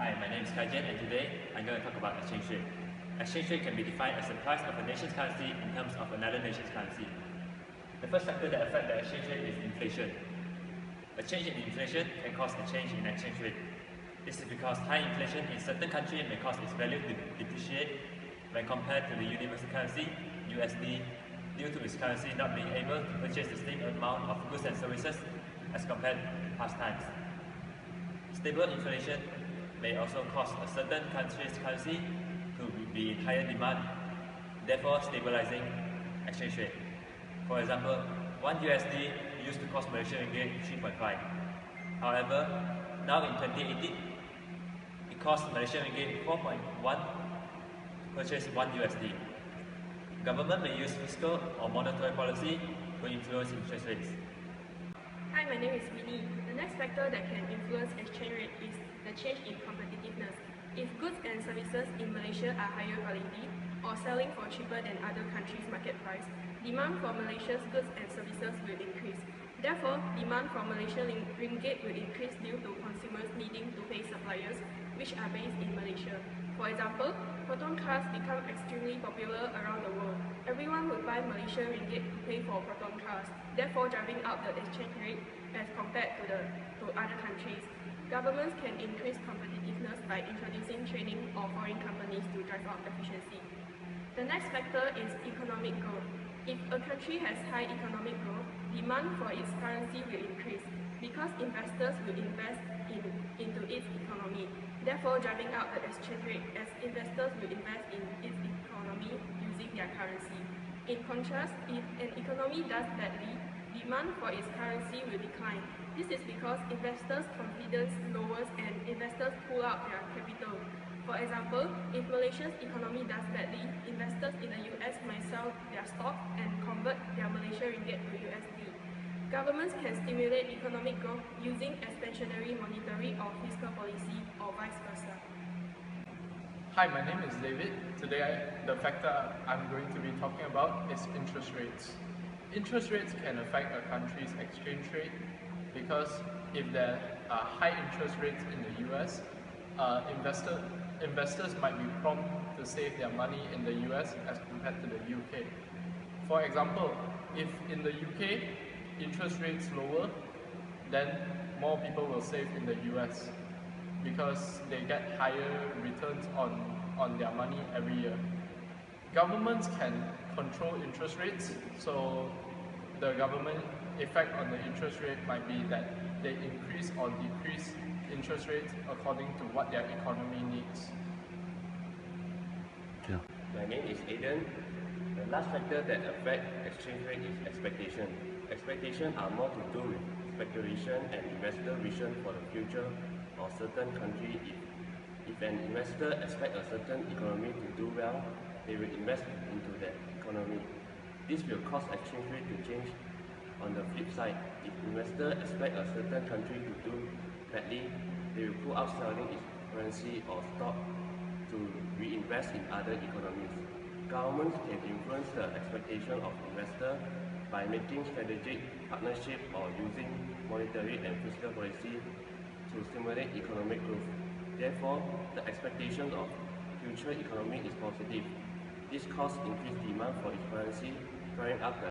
Hi, my name is Kaijian, and today I'm going to talk about exchange rate. Exchange rate can be defined as the price of a nation's currency in terms of another nation's currency. The first factor that affects the exchange rate is inflation. A change in inflation can cause a change in exchange rate. This is because high inflation in certain countries may cause its value to depreciate when compared to the universal currency, USD, due to its currency not being able to purchase the same amount of goods and services as compared to past times. Stable inflation may also cause a certain country's currency to be in higher demand, therefore stabilizing exchange rate. For example, 1 USD used to cost Malaysian ringgit 3.5. However, now in 2018, it costs Malaysian ringgit 4.1 to purchase 1 USD. Government may use fiscal or monetary policy to influence interest rates. Hi, my name is Winnie. The next factor that can influence exchange rate is the change in competitiveness. If goods and services in Malaysia are higher quality or selling for cheaper than other countries' market price, demand for Malaysia's goods and services will increase. Therefore, demand for Malaysian ringgit will increase due to consumers needing to pay suppliers which are based in Malaysia. For example, Proton cars become extremely popular around the world. Everyone will buy Malaysian ringgit to pay for Proton cars, therefore driving up the exchange rate as compared to other countries. Governments can increase competitiveness by introducing training or foreign companies to drive up efficiency. The next factor is economic growth. If a country has high economic growth, demand for its currency will increase because investors will invest into its economy, therefore driving up the exchange rate as investors will invest in its economy using their currency. In contrast, if an economy does badly, demand for its currency will decline. This is because investors' confidence lowers and investors pull out their capital. For example, if Malaysia's economy does badly, investors in the US might sell their stock and convert their Malaysian ringgit to USD. Governments can stimulate economic growth using expansionary monetary or fiscal policy or vice versa. Hi, my name is David. Today, the factor I'm going to be talking about is interest rates. Interest rates can affect a country's exchange rate because if there are high interest rates in the US, investors might be prompt to save their money in the US as compared to the UK. For example, if in the UK interest rates lower, then more people will save in the US because they get higher returns on their money every year. Governments can control interest rates, so the government effect on the interest rate might be that they increase or decrease interest rates according to what their economy needs. My name is Aidan. The last factor that affects exchange rate is expectation. Expectations are more to do with speculation and investor vision for the future of certain country. If an investor expects a certain economy to do well, they will invest into that economy. This will cause exchange rate to change. On the flip side, if investors expect a certain country to do badly, they will pull out selling its currency or stock to reinvest in other economies. Governments can influence the expectation of investors by making strategic partnership or using monetary and fiscal policy to stimulate economic growth. Therefore, the expectation of future economy is positive. This causes increased demand for its currency, driving up the